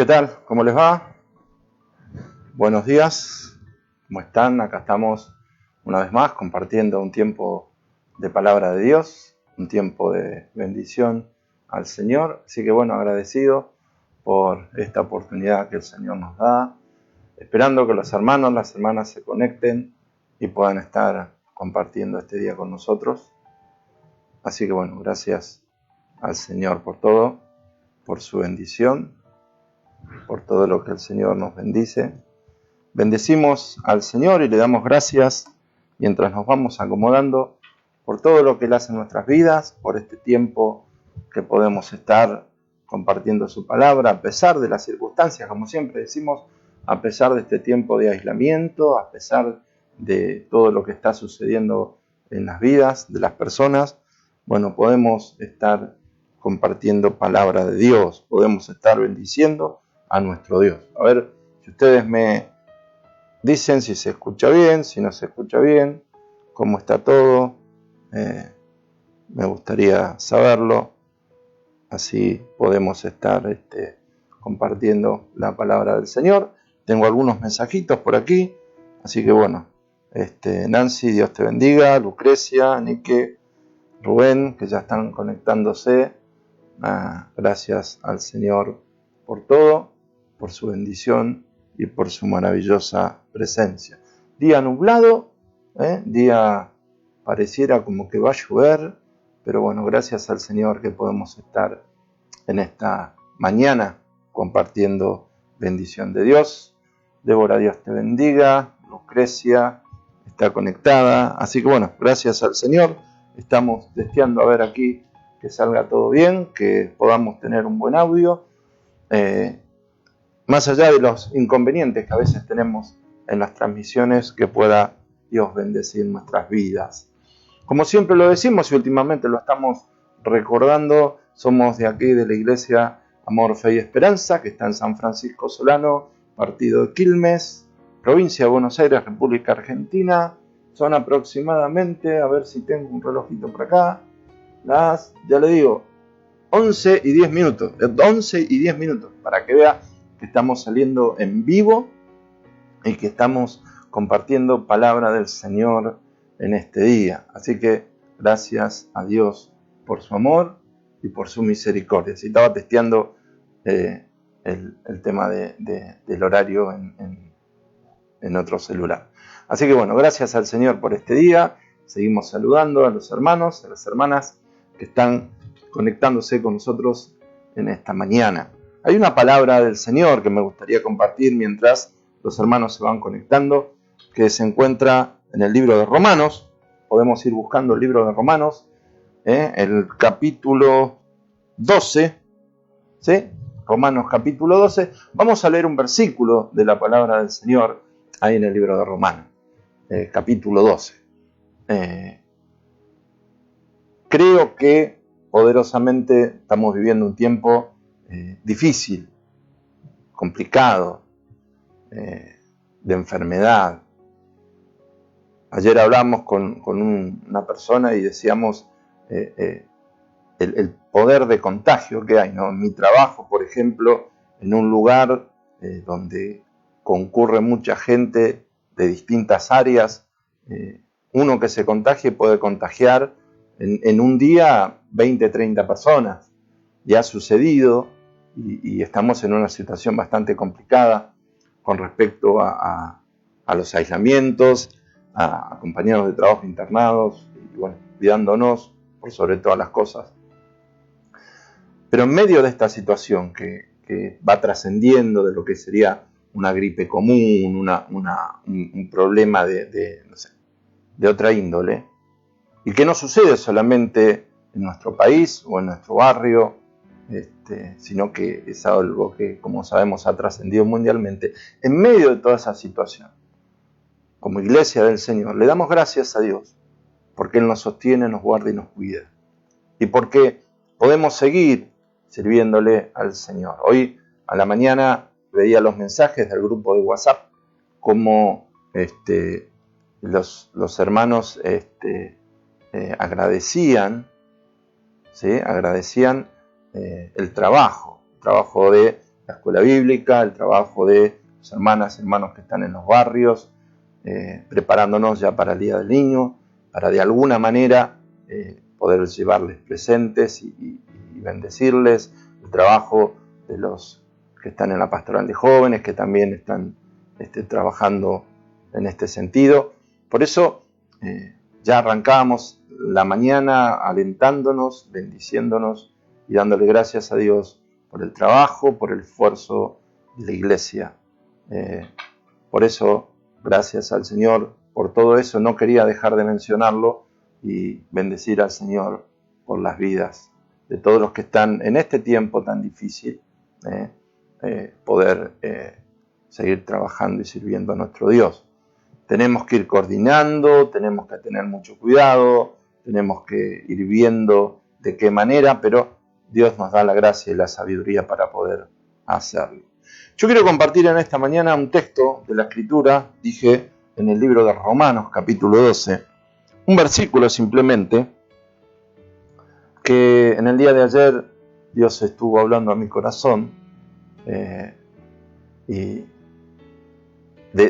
tal? ¿Cómo les va? Buenos días. ¿Cómo están? Acá estamos una vez más compartiendo un tiempo de palabra de Dios, un tiempo de bendición al Señor. Así que bueno, agradecido por esta oportunidad que el Señor nos da, esperando que los hermanos, las hermanas se conecten y puedan estar compartiendo este día con nosotros. Así que bueno, gracias al Señor por todo, por su bendición, por todo lo que el Señor nos bendice. Bendecimos al Señor y le damos gracias mientras nos vamos acomodando por todo lo que Él hace en nuestras vidas, por este tiempo que podemos estar compartiendo su palabra, a pesar de las circunstancias, como siempre decimos, a pesar de este tiempo de aislamiento, a pesar de todo lo que está sucediendo en las vidas de las personas. Bueno, podemos estar compartiendo palabra de Dios, podemos estar bendiciendo a nuestro Dios. A ver, si ustedes me dicen si se escucha bien, si no se escucha bien, cómo está todo, me gustaría saberlo, así podemos estar compartiendo la palabra del Señor. Tengo algunos mensajitos por aquí, así que bueno, Nancy, Dios te bendiga, Lucrecia, Nike, Rubén, que ya están conectándose. Gracias al Señor por todo, por su bendición y por su maravillosa presencia. Día nublado, día pareciera como que va a llover, pero bueno, gracias al Señor que podemos estar en esta mañana compartiendo bendición de Dios. Débora, Dios te bendiga. Lucrecia está conectada, así que bueno, gracias al Señor. Estamos deseando a ver aquí que salga todo bien, que podamos tener un buen audio, más allá de los inconvenientes que a veces tenemos en las transmisiones, que pueda Dios bendecir nuestras vidas. Como siempre lo decimos y últimamente lo estamos recordando, somos de aquí de la Iglesia Amor, Fe y Esperanza, que está en San Francisco Solano, partido de Quilmes, provincia de Buenos Aires, República Argentina. Son aproximadamente, a ver si tengo un relojito por acá, ya le digo, 11 y 10 minutos, 11 y 10 minutos, para que vea que estamos saliendo en vivo y que estamos compartiendo palabra del Señor en este día. Así que gracias a Dios por su amor y por su misericordia. Si estaba testeando el tema del horario en otro celular. Así que bueno, gracias al Señor por este día. Seguimos saludando a los hermanos, a las hermanas que están conectándose con nosotros en esta mañana. Hay una palabra del Señor que me gustaría compartir mientras los hermanos se van conectando, que se encuentra en el libro de Romanos. Podemos ir buscando el libro de Romanos, el capítulo 12, ¿sí? Romanos capítulo 12. Vamos a leer un versículo de la palabra del Señor ahí en el libro de Romanos, capítulo 12. Creo que poderosamente estamos viviendo un tiempo difícil, complicado, de enfermedad. Ayer hablamos con una persona y decíamos el poder de contagio que hay, ¿no? En mi trabajo, por ejemplo, en un lugar donde concurre mucha gente de distintas áreas, uno que se contagie puede contagiar en un día 20, 30 personas. Ya ha sucedido y estamos en una situación bastante complicada con respecto a los aislamientos, a compañeros de trabajo internados y bueno, cuidándonos por sobre todas las cosas. Pero en medio de esta situación que va trascendiendo de lo que sería una gripe común, un problema de otra índole, y que no sucede solamente en nuestro país o en nuestro barrio, sino que es algo que, como sabemos, ha trascendido mundialmente. En medio de toda esa situación, como iglesia del Señor, le damos gracias a Dios, porque Él nos sostiene, nos guarda y nos cuida, y porque podemos seguir sirviéndole al Señor. Hoy a la mañana veía los mensajes del grupo de WhatsApp, como los hermanos agradecían, ¿sí? Agradecían el trabajo de la escuela bíblica, el trabajo de las hermanas y hermanos que están en los barrios, preparándonos ya para el Día del Niño, para de alguna manera poder llevarles presentes y bendecirles, el trabajo de los que están en la pastoral de jóvenes, que también están trabajando en este sentido. Por eso ya arrancábamos la mañana alentándonos, bendiciéndonos y dándole gracias a Dios por el trabajo, por el esfuerzo de la iglesia. Por eso, gracias al Señor por todo eso. No quería dejar de mencionarlo y bendecir al Señor por las vidas de todos los que están en este tiempo tan difícil, poder seguir trabajando y sirviendo a nuestro Dios. Tenemos que ir coordinando, tenemos que tener mucho cuidado, tenemos que ir viendo de qué manera, pero Dios nos da la gracia y la sabiduría para poder hacerlo. Yo quiero compartir en esta mañana un texto de la Escritura, dije en el libro de Romanos, capítulo 12, un versículo simplemente, que en el día de ayer Dios estuvo hablando a mi corazón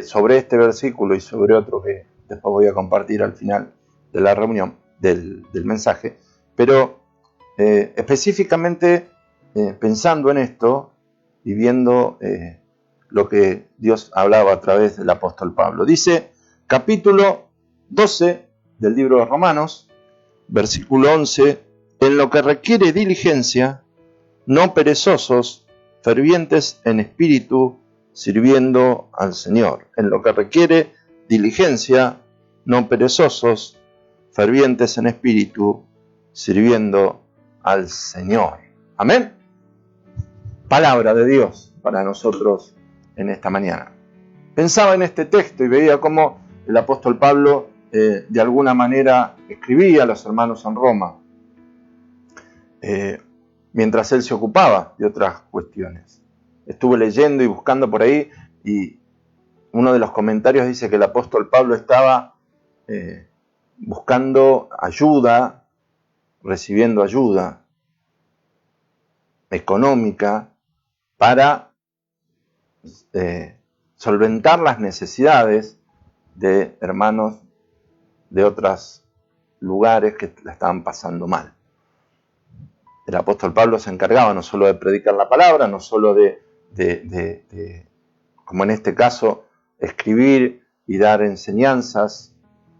sobre este versículo y sobre otro que después voy a compartir al final de la reunión, del mensaje, pero específicamente pensando en esto y viendo lo que Dios hablaba a través del apóstol Pablo. Dice, capítulo 12 del libro de Romanos, versículo 11, en lo que requiere diligencia, no perezosos, fervientes en espíritu, sirviendo al Señor. En lo que requiere diligencia, no perezosos, fervientes en espíritu, sirviendo al Señor. Amén. Palabra de Dios para nosotros en esta mañana. Pensaba en este texto y veía cómo el apóstol Pablo de alguna manera escribía a los hermanos en Roma, mientras él se ocupaba de otras cuestiones. Estuve leyendo y buscando por ahí y uno de los comentarios dice que el apóstol Pablo estaba buscando ayuda, recibiendo ayuda económica para solventar las necesidades de hermanos de otros lugares que la estaban pasando mal. El apóstol Pablo se encargaba no solo de predicar la palabra, no solo de como en este caso, escribir y dar enseñanzas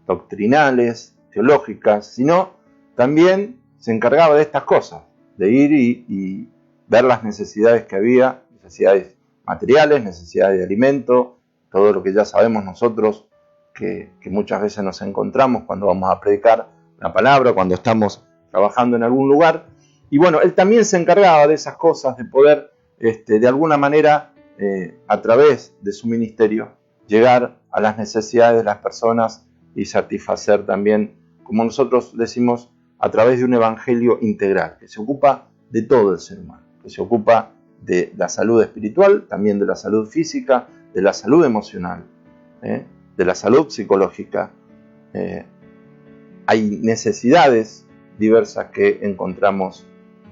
doctrinales, teológicas, sino también se encargaba de estas cosas, de ir y ver las necesidades que había, necesidades materiales, necesidades de alimento, todo lo que ya sabemos nosotros que muchas veces nos encontramos cuando vamos a predicar la palabra, cuando estamos trabajando en algún lugar. Y bueno, él también se encargaba de esas cosas, de poder de alguna manera a través de su ministerio llegar a las necesidades de las personas y satisfacer también, como nosotros decimos, a través de un evangelio integral, que se ocupa de todo el ser humano, que se ocupa de la salud espiritual, también de la salud física, de la salud emocional, de la salud psicológica. Hay necesidades diversas que encontramos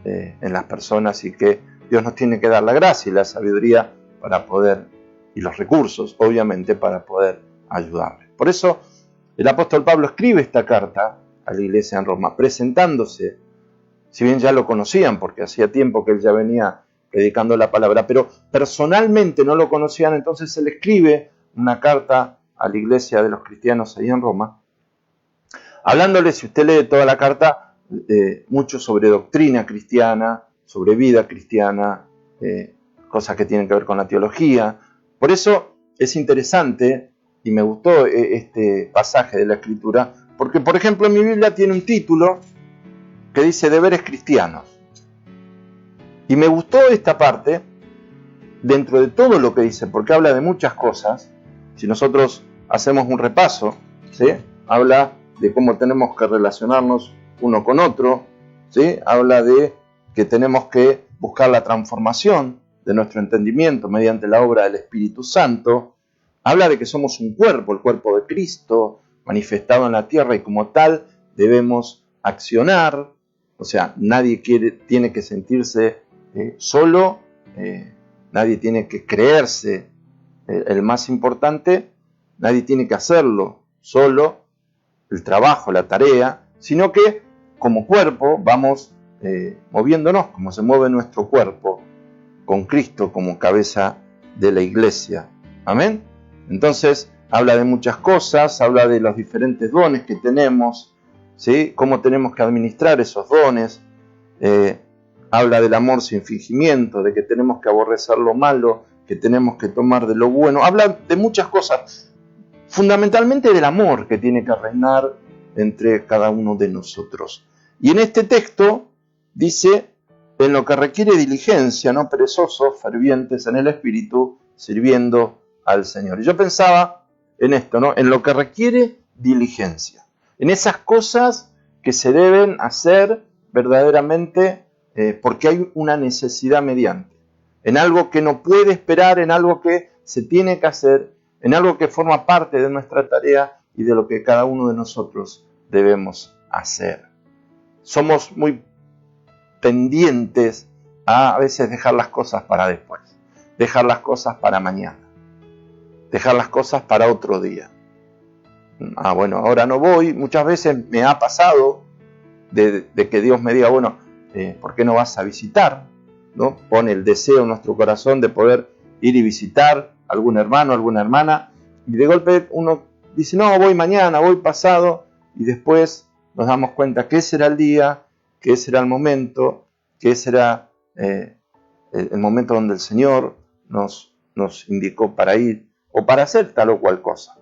en las personas y que Dios nos tiene que dar la gracia y la sabiduría para poder, y los recursos, obviamente, para poder ayudarles. Por eso, el apóstol Pablo escribe esta carta a la iglesia en Roma, presentándose, si bien ya lo conocían, porque hacía tiempo que él ya venía predicando la palabra, pero personalmente no lo conocían, entonces él escribe una carta a la iglesia de los cristianos ahí en Roma, hablándole, si usted lee toda la carta, mucho sobre doctrina cristiana, sobre vida cristiana, cosas que tienen que ver con la teología. Por eso es interesante, y me gustó este pasaje de la Escritura, porque, por ejemplo, en mi Biblia tiene un título que dice Deberes Cristianos. Y me gustó esta parte, dentro de todo lo que dice, porque habla de muchas cosas. Si nosotros hacemos un repaso, ¿sí? Habla de cómo tenemos que relacionarnos uno con otro, ¿sí? Habla de que tenemos que buscar la transformación de nuestro entendimiento mediante la obra del Espíritu Santo. Habla de que somos un cuerpo, el cuerpo de Cristo, manifestado en la tierra, y como tal debemos accionar. O sea, nadie tiene que sentirse solo, nadie tiene que creerse el más importante, nadie tiene que hacerlo solo, el trabajo, la tarea, sino que como cuerpo vamos moviéndonos como se mueve nuestro cuerpo, con Cristo como cabeza de la iglesia. Amén. Entonces habla de muchas cosas, habla de los diferentes dones que tenemos, ¿sí? Cómo tenemos que administrar esos dones. Habla del amor sin fingimiento, de que tenemos que aborrecer lo malo, que tenemos que tomar de lo bueno. Habla de muchas cosas, fundamentalmente del amor que tiene que reinar entre cada uno de nosotros. Y en este texto dice, en lo que requiere diligencia, no perezosos, fervientes en el espíritu, sirviendo al Señor. Y yo pensaba en esto, ¿no? En lo que requiere diligencia, en esas cosas que se deben hacer verdaderamente porque hay una necesidad mediante, en algo que no puede esperar, en algo que se tiene que hacer, en algo que forma parte de nuestra tarea y de lo que cada uno de nosotros debemos hacer. Somos muy tendientes a veces dejar las cosas para después, dejar las cosas para mañana, dejar las cosas para otro día. Bueno, ahora no voy. Muchas veces me ha pasado de que Dios me diga, bueno, ¿por qué no vas a visitar? ¿No? Pone el deseo en nuestro corazón de poder ir y visitar a algún hermano, alguna hermana, y de golpe uno dice, no, voy mañana, voy pasado, y después nos damos cuenta que ese era el día, que ese era el momento, que ese era el momento donde el Señor nos indicó para ir o para hacer tal o cual cosa.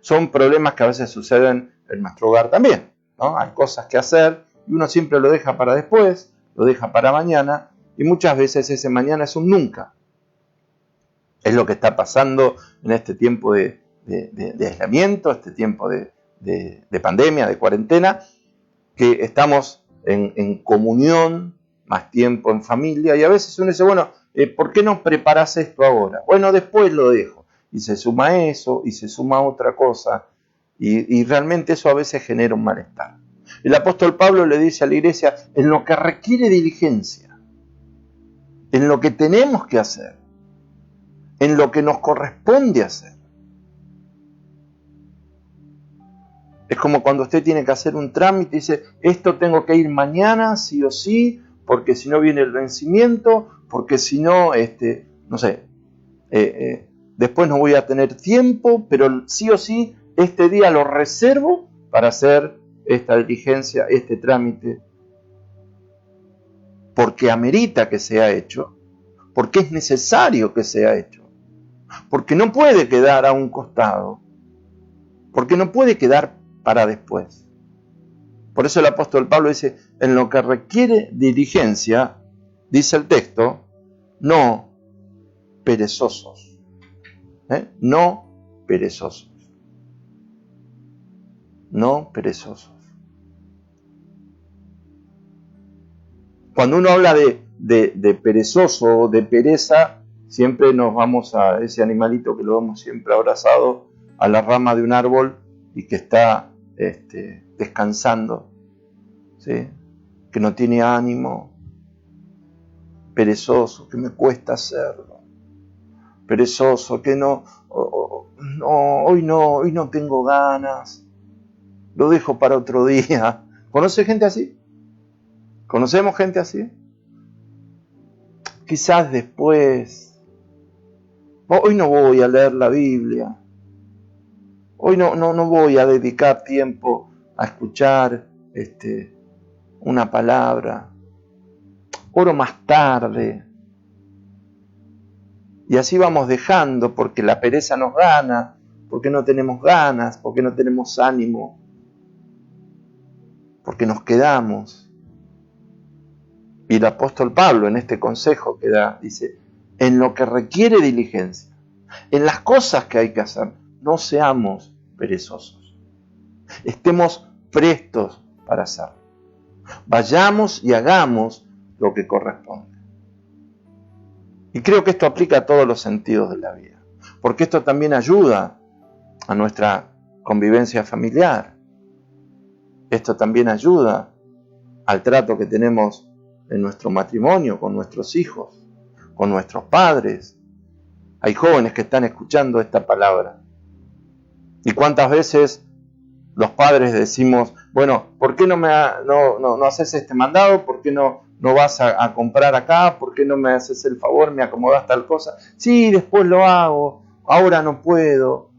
Son problemas que a veces suceden en nuestro hogar también, ¿no? Hay cosas que hacer y uno siempre lo deja para después, lo deja para mañana, y muchas veces ese mañana es un nunca. Es lo que está pasando en este tiempo de aislamiento, este tiempo de pandemia, de cuarentena, que estamos en comunión, más tiempo en familia, y a veces uno dice, bueno, ¿por qué no preparas esto ahora? Bueno, después lo dejo. Y se suma eso, y se suma otra cosa, y realmente eso a veces genera un malestar. El apóstol Pablo le dice a la iglesia, en lo que requiere diligencia, en lo que tenemos que hacer, en lo que nos corresponde hacer. Es como cuando usted tiene que hacer un trámite y dice, esto tengo que ir mañana, sí o sí, porque si no viene el vencimiento, porque si no, no sé, después no voy a tener tiempo, pero sí o sí, este día lo reservo para hacer esta diligencia, este trámite, porque amerita que sea hecho, porque es necesario que sea hecho, porque no puede quedar a un costado, porque no puede quedar para después. Por eso el apóstol Pablo dice, en lo que requiere diligencia, dice el texto, no perezosos. No perezosos. No perezosos. Cuando uno habla de perezoso o de pereza, siempre nos vamos a ese animalito que lo vemos siempre abrazado a la rama de un árbol y que está descansando, ¿sí? Que no tiene ánimo, perezoso, que me cuesta hacerlo, perezoso, que hoy no tengo ganas, lo dejo para otro día. ¿Conoce gente así? ¿Conocemos gente así? Quizás después. Hoy no voy a leer la Biblia. Hoy no voy a dedicar tiempo a escuchar una palabra. Oro más tarde. Y así vamos dejando porque la pereza nos gana, porque no tenemos ganas, porque no tenemos ánimo, porque nos quedamos. Y el apóstol Pablo en este consejo que da, dice, en lo que requiere diligencia, en las cosas que hay que hacer, no seamos perezosos. Estemos prestos para hacerlo. Vayamos y hagamos lo que corresponde. Y creo que esto aplica a todos los sentidos de la vida, porque esto también ayuda a nuestra convivencia familiar. Esto también ayuda al trato que tenemos en nuestro matrimonio, con nuestros hijos, con nuestros padres. Hay jóvenes que están escuchando esta palabra. ¿Y cuántas veces los padres decimos, bueno, ¿por qué no haces este mandado? ¿Por qué no vas a comprar acá? ¿Por qué no me haces el favor? ¿Me acomodas tal cosa? Sí, después lo hago. Ahora no puedo.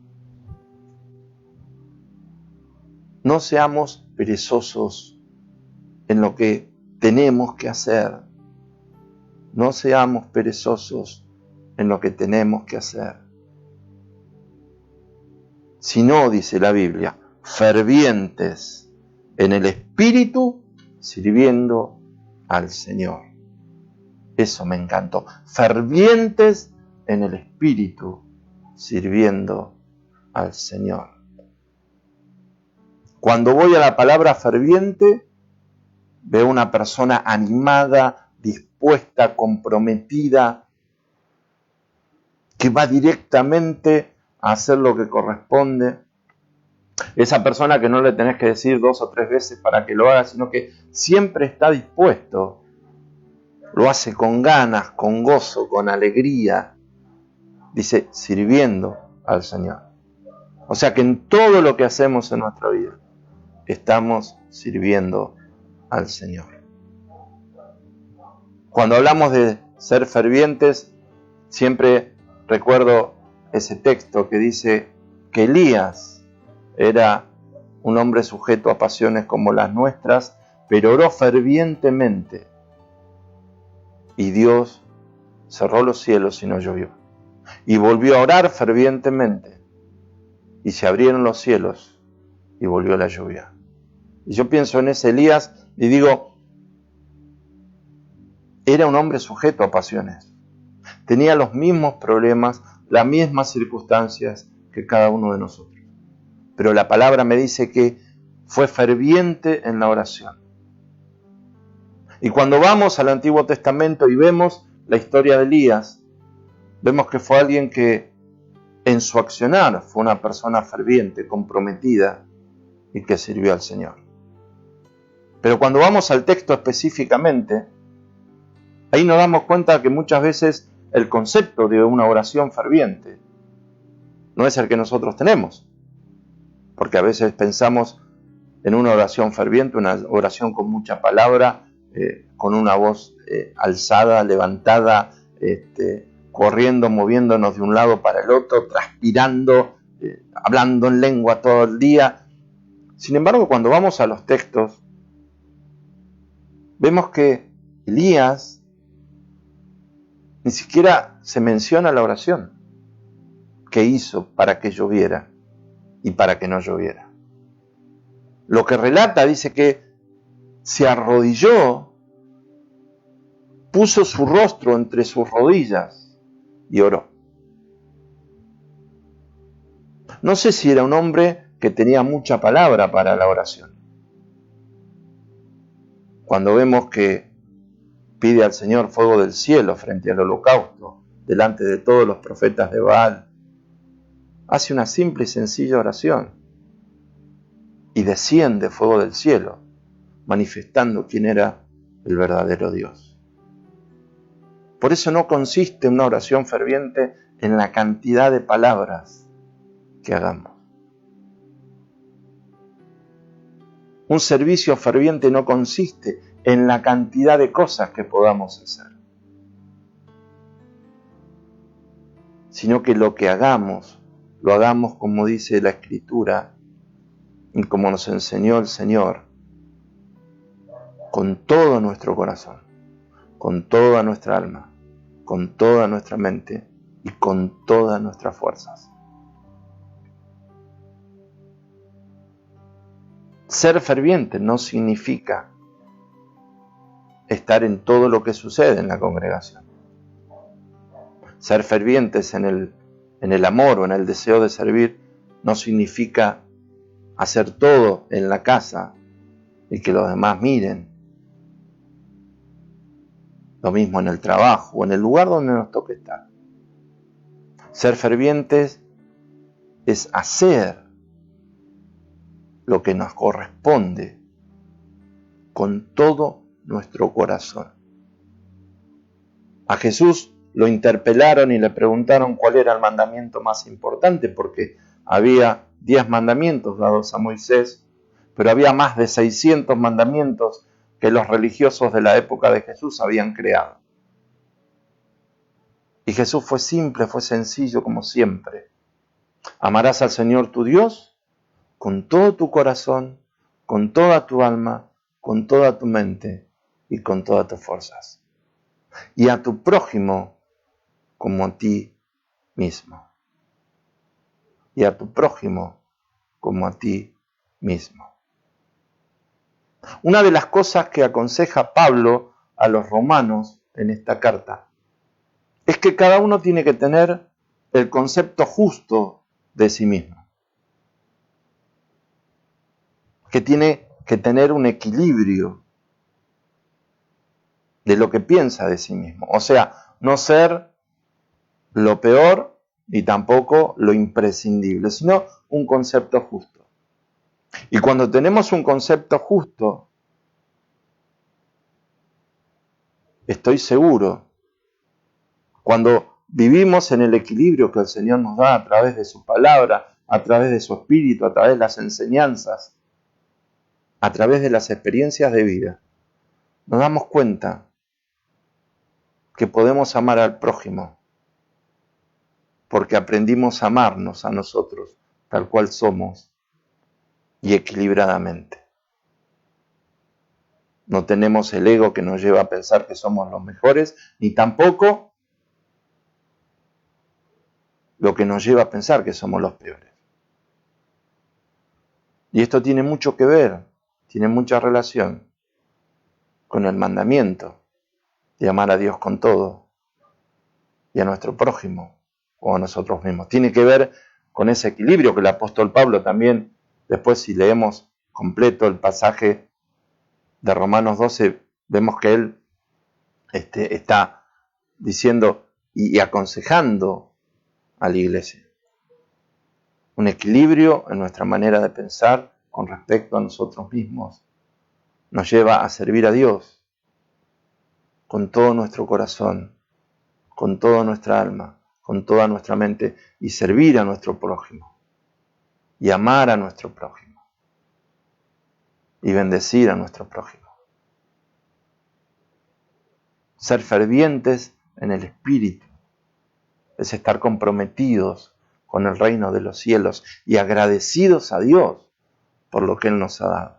No seamos perezosos en lo que tenemos que hacer. No seamos perezosos en lo que tenemos que hacer. Sino, dice la Biblia, fervientes en el Espíritu, sirviendo al Señor. Eso me encantó. Fervientes en el Espíritu, sirviendo al Señor. Cuando voy a la palabra ferviente, veo una persona animada, dispuesta, comprometida, que va directamente a hacer lo que corresponde. Esa persona que no le tenés que decir 2 o 3 veces para que lo haga, sino que siempre está dispuesto. Lo hace con ganas, con gozo, con alegría. Dice, sirviendo al Señor. O sea que en todo lo que hacemos en nuestra vida, estamos sirviendo al Señor. Cuando hablamos de ser fervientes, siempre recuerdo ese texto que dice que Elías era un hombre sujeto a pasiones como las nuestras, pero oró fervientemente y Dios cerró los cielos y no llovió. Y volvió a orar fervientemente y se abrieron los cielos y volvió la lluvia. Y yo pienso en ese Elías y digo, era un hombre sujeto a pasiones. Tenía los mismos problemas, las mismas circunstancias que cada uno de nosotros. Pero la palabra me dice que fue ferviente en la oración. Y cuando vamos al Antiguo Testamento y vemos la historia de Elías, vemos que fue alguien que en su accionar fue una persona ferviente, comprometida y que sirvió al Señor. Pero cuando vamos al texto específicamente, ahí nos damos cuenta que muchas veces el concepto de una oración ferviente no es el que nosotros tenemos. Porque a veces pensamos en una oración ferviente, una oración con mucha palabra, con una voz alzada, levantada, corriendo, moviéndonos de un lado para el otro, transpirando, hablando en lengua todo el día. Sin embargo, cuando vamos a los textos, vemos que Elías ni siquiera se menciona la oración que hizo para que lloviera y para que no lloviera. Lo que relata dice que se arrodilló, puso su rostro entre sus rodillas y oró. No sé si era un hombre que tenía mucha palabra para la oración. Cuando vemos que pide al Señor fuego del cielo frente al holocausto, delante de todos los profetas de Baal, hace una simple y sencilla oración y desciende fuego del cielo, manifestando quién era el verdadero Dios. Por eso no consiste una oración ferviente en la cantidad de palabras que hagamos. Un servicio ferviente no consiste en la cantidad de cosas que podamos hacer, sino que lo que hagamos, lo hagamos como dice la Escritura y como nos enseñó el Señor, con todo nuestro corazón, con toda nuestra alma, con toda nuestra mente y con todas nuestras fuerzas. Ser ferviente no significa estar en todo lo que sucede en la congregación. Ser fervientes en el amor o en el deseo de servir no significa hacer todo en la casa y que los demás miren. Lo mismo en el trabajo o en el lugar donde nos toque estar. Ser fervientes es hacer lo que nos corresponde con todo nuestro corazón. A Jesús lo interpelaron y le preguntaron cuál era el mandamiento más importante, porque había 10 mandamientos dados a Moisés, pero había más de 600 mandamientos que los religiosos de la época de Jesús habían creado. Y Jesús fue simple, fue sencillo como siempre. Amarás al Señor tu Dios con todo tu corazón, con toda tu alma, con toda tu mente y con todas tus fuerzas. Y a tu prójimo como a ti mismo. Y a tu prójimo como a ti mismo. Una de las cosas que aconseja Pablo a los romanos en esta carta es que cada uno tiene que tener el concepto justo de sí mismo. Que tiene que tener un equilibrio de lo que piensa de sí mismo. O sea, no ser lo peor ni tampoco lo imprescindible, sino un concepto justo. Y cuando tenemos un concepto justo, estoy seguro, cuando vivimos en el equilibrio que el Señor nos da a través de su palabra, a través de su espíritu, a través de las enseñanzas, a través de las experiencias de vida, nos damos cuenta que podemos amar al prójimo, porque aprendimos a amarnos a nosotros tal cual somos y equilibradamente. No tenemos el ego que nos lleva a pensar que somos los mejores, ni tampoco lo que nos lleva a pensar que somos los peores. Y esto tiene mucho que ver, tiene mucha relación con el mandamiento de amar a Dios con todo y a nuestro prójimo o a nosotros mismos. Tiene que ver con ese equilibrio que el apóstol Pablo también, después si leemos completo el pasaje de Romanos 12, vemos que él está diciendo y aconsejando a la iglesia. Un equilibrio en nuestra manera de pensar con respecto a nosotros mismos nos lleva a servir a Dios con todo nuestro corazón, con toda nuestra alma, con toda nuestra mente y servir a nuestro prójimo y amar a nuestro prójimo y bendecir a nuestro prójimo. Ser fervientes en el espíritu es estar comprometidos con el reino de los cielos y agradecidos a Dios por lo que Él nos ha dado.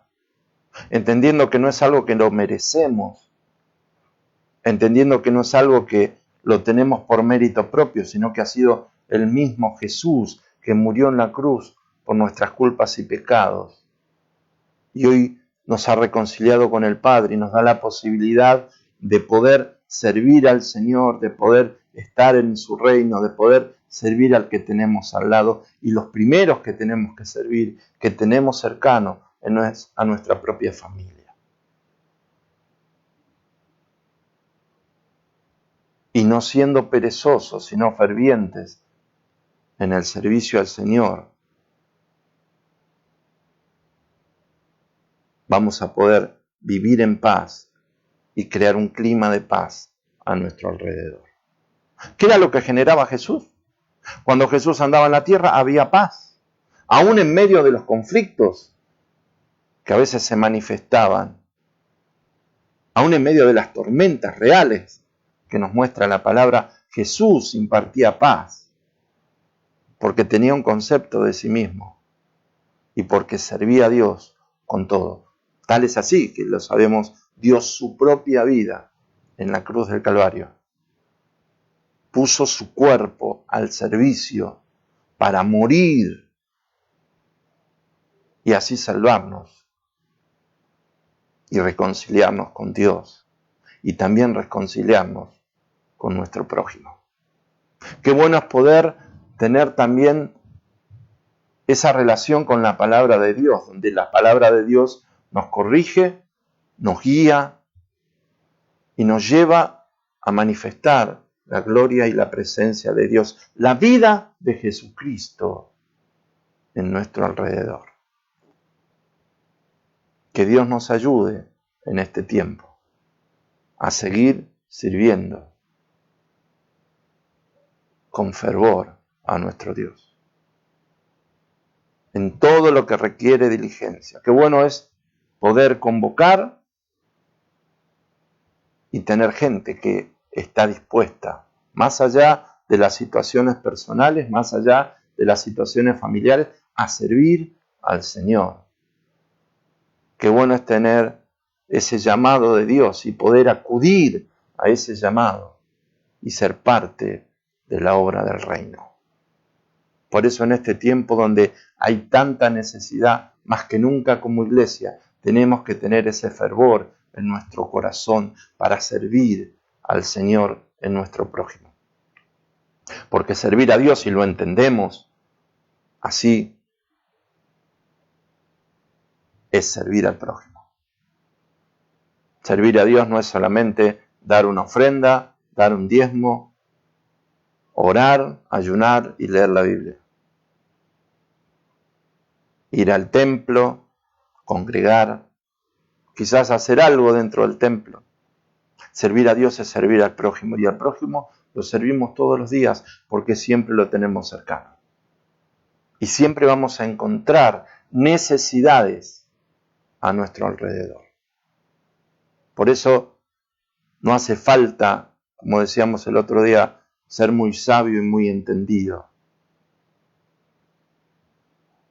Entendiendo que no es algo que lo merecemos, entendiendo que no es algo que lo tenemos por mérito propio, sino que ha sido el mismo Jesús que murió en la cruz por nuestras culpas y pecados. Y hoy nos ha reconciliado con el Padre y nos da la posibilidad de poder servir al Señor, de poder estar en su reino, de poder servir al que tenemos al lado. Y los primeros que tenemos que servir, que tenemos cercano, es a nuestra propia familia. Y no siendo perezosos, sino fervientes en el servicio al Señor, vamos a poder vivir en paz y crear un clima de paz a nuestro alrededor. ¿Qué era lo que generaba Jesús? Cuando Jesús andaba en la tierra había paz, aún en medio de los conflictos que a veces se manifestaban, aún en medio de las tormentas reales que nos muestra la palabra, Jesús impartía paz, porque tenía un concepto de sí mismo y porque servía a Dios con todo. Tal es así que lo sabemos, dio su propia vida en la cruz del Calvario. Puso su cuerpo al servicio para morir y así salvarnos y reconciliarnos con Dios y también reconciliarnos con nuestro prójimo. Qué bueno es poder tener también esa relación con la palabra de Dios, donde la palabra de Dios nos corrige, nos guía y nos lleva a manifestar la gloria y la presencia de Dios, la vida de Jesucristo en nuestro alrededor. Que Dios nos ayude en este tiempo a seguir sirviendo con fervor a nuestro Dios. En todo lo que requiere diligencia. Qué bueno es poder convocar y tener gente que está dispuesta, más allá de las situaciones personales, más allá de las situaciones familiares, a servir al Señor. Qué bueno es tener ese llamado de Dios y poder acudir a ese llamado y ser parte de la obra del reino. Por eso en este tiempo donde hay tanta necesidad, más que nunca como iglesia, tenemos que tener ese fervor en nuestro corazón para servir al Señor en nuestro prójimo. Porque servir a Dios, si lo entendemos así, es servir al prójimo. Servir a Dios no es solamente dar una ofrenda, dar un diezmo, orar, ayunar y leer la Biblia. Ir al templo, congregar, quizás hacer algo dentro del templo. Servir a Dios es servir al prójimo, y al prójimo lo servimos todos los días porque siempre lo tenemos cercano. Y siempre vamos a encontrar necesidades a nuestro alrededor. Por eso no hace falta, como decíamos el otro día, ser muy sabio y muy entendido.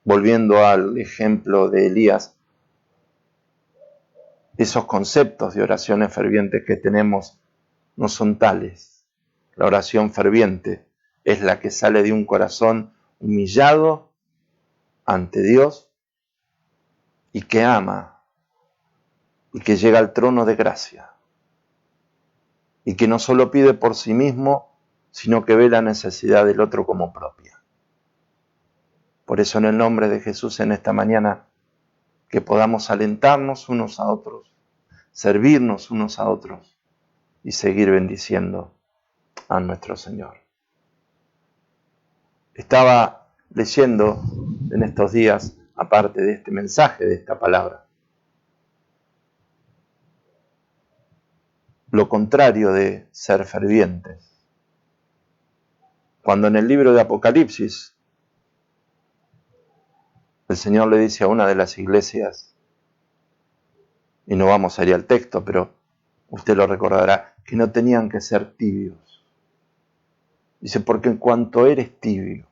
Volviendo al ejemplo de Elías, esos conceptos de oraciones fervientes que tenemos no son tales. La oración ferviente es la que sale de un corazón humillado ante Dios y que ama y que llega al trono de gracia y que no solo pide por sí mismo, sino que ve la necesidad del otro como propia. Por eso en el nombre de Jesús en esta mañana, que podamos alentarnos unos a otros, servirnos unos a otros y seguir bendiciendo a nuestro Señor. Estaba leyendo en estos días, aparte de este mensaje, de esta palabra, lo contrario de ser fervientes. Cuando en el libro de Apocalipsis el Señor le dice a una de las iglesias, y no vamos a ir al texto, pero usted lo recordará, que no tenían que ser tibios. Dice, porque en cuanto eres tibio,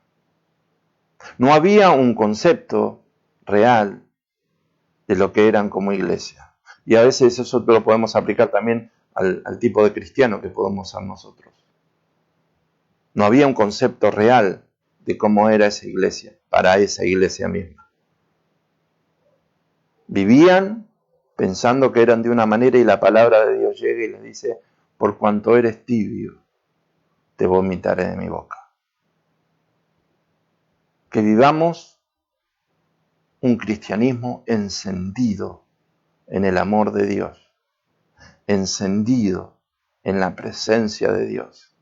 no había un concepto real de lo que eran como iglesia. Y a veces eso lo podemos aplicar también al tipo de cristiano que podemos ser nosotros. No había un concepto real de cómo era esa iglesia, para esa iglesia misma. Vivían pensando que eran de una manera y la palabra de Dios llega y les dice, por cuanto eres tibio, te vomitaré de mi boca. Que vivamos un cristianismo encendido en el amor de Dios, encendido en la presencia de Dios,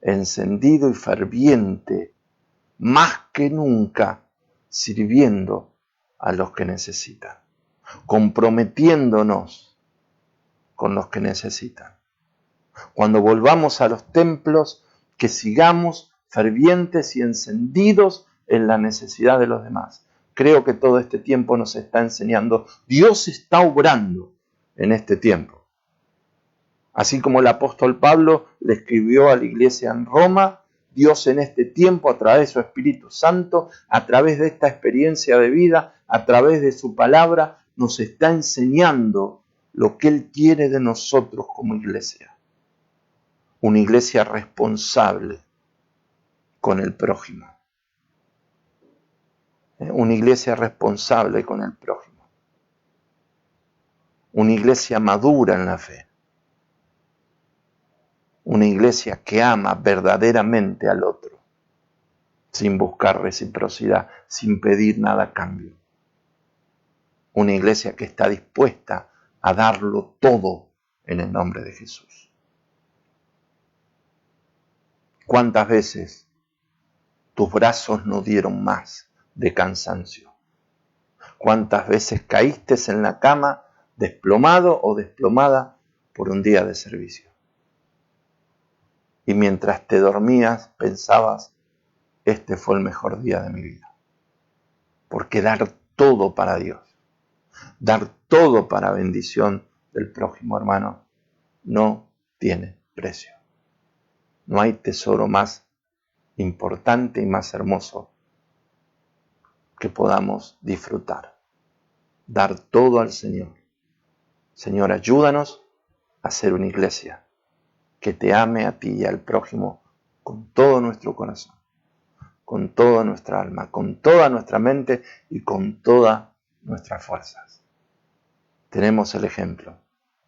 encendido y ferviente, más que nunca, sirviendo a los que necesitan, comprometiéndonos con los que necesitan. Cuando volvamos a los templos, que sigamos fervientes y encendidos en la necesidad de los demás. Creo que todo este tiempo nos está enseñando, Dios está obrando en este tiempo. Así como el apóstol Pablo le escribió a la iglesia en Roma, Dios en este tiempo, a través de su Espíritu Santo, a través de esta experiencia de vida, a través de su palabra, nos está enseñando lo que Él quiere de nosotros como iglesia. Una iglesia responsable con el prójimo. Una iglesia responsable con el prójimo. Una iglesia madura en la fe. Una iglesia que ama verdaderamente al otro, sin buscar reciprocidad, sin pedir nada a cambio. Una iglesia que está dispuesta a darlo todo en el nombre de Jesús. ¿Cuántas veces tus brazos no dieron más de cansancio? ¿Cuántas veces caíste en la cama desplomado o desplomada por un día de servicio? y mientras te dormías pensabas, este fue el mejor día de mi vida. Porque dar todo para Dios, dar todo para bendición del prójimo, hermano, no tiene precio. No hay tesoro más importante y más hermoso que podamos disfrutar. Dar todo al Señor. Señor, ayúdanos a ser una iglesia que te ame a ti y al prójimo con todo nuestro corazón, con toda nuestra alma, con toda nuestra mente y con todas nuestras fuerzas. Tenemos el ejemplo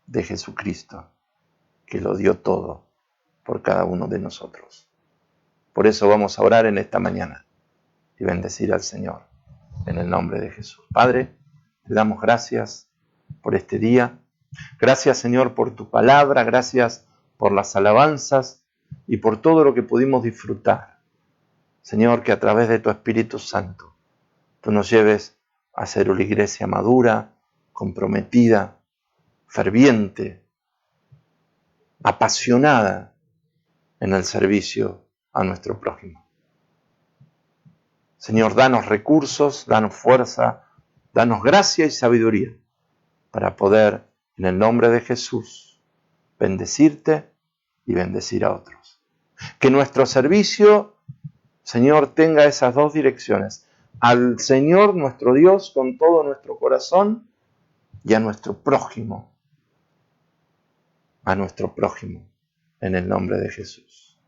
de Jesucristo, que lo dio todo por cada uno de nosotros. Por eso vamos a orar en esta mañana y bendecir al Señor en el nombre de Jesús. Padre, te damos gracias por este día. Gracias, Señor, por tu palabra. Gracias por las alabanzas y por todo lo que pudimos disfrutar. Señor, que a través de tu Espíritu Santo tú nos lleves a ser una iglesia madura, comprometida, ferviente, apasionada en el servicio a nuestro prójimo. Señor, danos recursos, danos fuerza, danos gracia y sabiduría para poder, en el nombre de Jesús, bendecirte y bendecir a otros. Que nuestro servicio, Señor, tenga esas dos direcciones. Al Señor, nuestro Dios, con todo nuestro corazón y a nuestro prójimo. A nuestro prójimo, en el nombre de Jesús.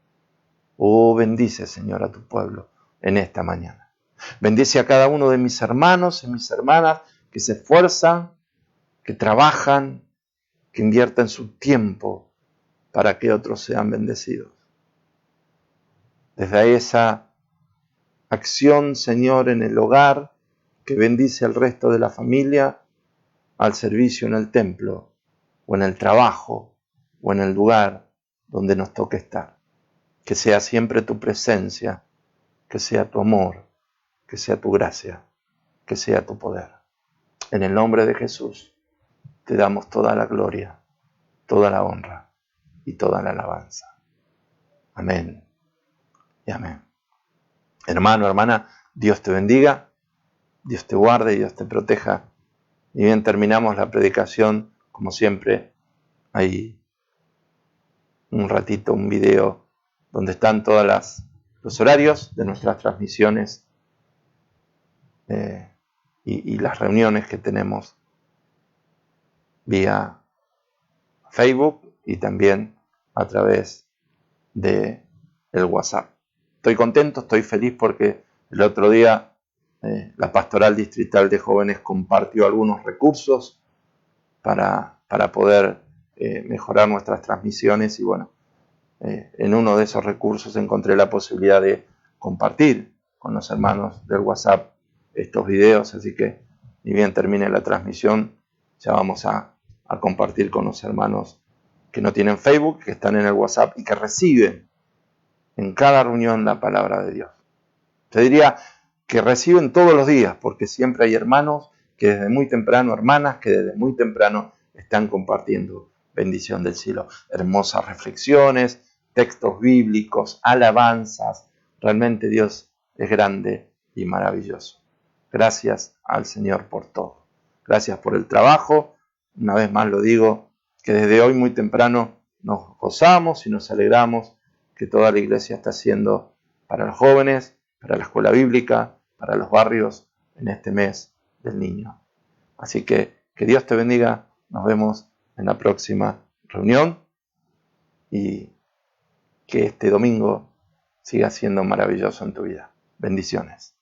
Oh, bendice, Señor, a tu pueblo en esta mañana. Bendice a cada uno de mis hermanos y mis hermanas que se esfuerzan, que trabajan, que invierten su tiempo para que otros sean bendecidos. Desde esa acción, Señor, en el hogar, que bendice al resto de la familia, al servicio en el templo, o en el trabajo, o en el lugar donde nos toque estar. Que sea siempre tu presencia, que sea tu amor, que sea tu gracia, que sea tu poder. En el nombre de Jesús, te damos toda la gloria, toda la honra y toda la alabanza. Amén y amén. Hermano, hermana, Dios te bendiga, Dios te guarde y Dios te proteja. Y bien, terminamos la predicación, como siempre, hay un ratito, un video donde están todos los horarios de nuestras transmisiones y las reuniones que tenemos vía Facebook y también a través de el WhatsApp. Estoy contento, estoy feliz porque el otro día la Pastoral Distrital de Jóvenes compartió algunos recursos para poder mejorar nuestras transmisiones y bueno, en uno de esos recursos encontré la posibilidad de compartir con los hermanos del WhatsApp estos videos, así que ni bien termine la transmisión, ya vamos a compartir con los hermanos que no tienen Facebook, que están en el WhatsApp y que reciben en cada reunión la palabra de Dios. Te diría que reciben todos los días, porque siempre hay hermanos que desde muy temprano, hermanas que desde muy temprano están compartiendo bendición del cielo. Hermosas reflexiones, textos bíblicos, alabanzas. Realmente Dios es grande y maravilloso. Gracias al Señor por todo. Gracias por el trabajo. Una vez más lo digo, que desde hoy muy temprano nos gozamos y nos alegramos que toda la iglesia está haciendo para los jóvenes, para la escuela bíblica, para los barrios en este mes del niño. Así que Dios te bendiga. Nos vemos en la próxima reunión y que este domingo siga siendo maravilloso en tu vida. Bendiciones.